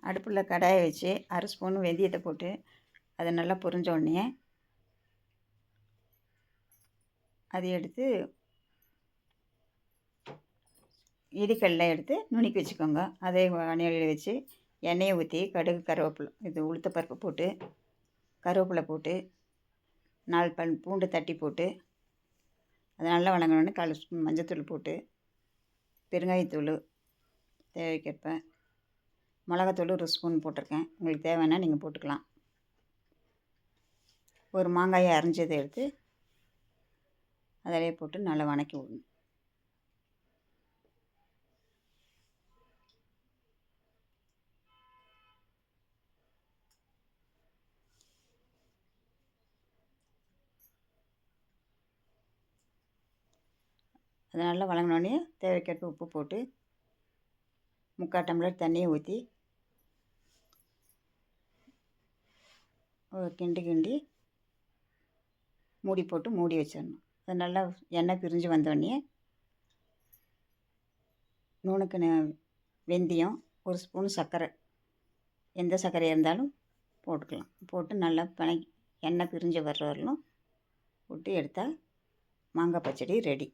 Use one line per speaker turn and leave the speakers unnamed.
அடுப்பில் கடாயை வச்சு அரை ஸ்பூன் வெந்தயத்தை போட்டு அதை நல்லா பொரிஞ்ச உடனே அதை எடுத்து இடிக்கல்ல எடுத்து நுணுக்கி வச்சுக்கோங்க. அதே வாணலியில் வச்சு எண்ணெயை ஊற்றி கடுகு கருவேப்பிலை இது உளுத்தப்பருப்பு போட்டு கருவேப்பிலை போட்டு 4 பல் பூண்டு தட்டி போட்டு அது நல்லா வணங்கினோடனே 1/4 ஸ்பூன் மஞ்சத்தூள் போட்டு பெருங்காயத்தூள் தேவைக்கேற்ப மிளகாத்தூள் 1 ஸ்பூன் போட்டிருக்கேன். உங்களுக்கு தேவைன்னா நீங்கள் போட்டுக்கலாம். ஒரு மாங்காயை அரைஞ்சதை எடுத்து அதிலே போட்டு நல்லா வணக்கி விடணும். அது நல்லா வணங்கினோடனே தேவைக்கேற்ப உப்பு போட்டு 3/4 டம்ளர் தண்ணியை ஊற்றி கிண்டி மூடி போட்டு மூடி வச்சிடணும். அது நல்லா எண்ணெய் பிரிஞ்சு வந்தோடனே நுணுக்கின வெந்தயம் 1 ஸ்பூன் சர்க்கரை, எந்த சர்க்கரையாக இருந்தாலும் போட்டுக்கலாம். போட்டு நல்லா எண்ணெய் பிரிஞ்சு வர்ற வரலும் போட்டு எடுத்தால் மாங்காய் பச்சடி ரெடி.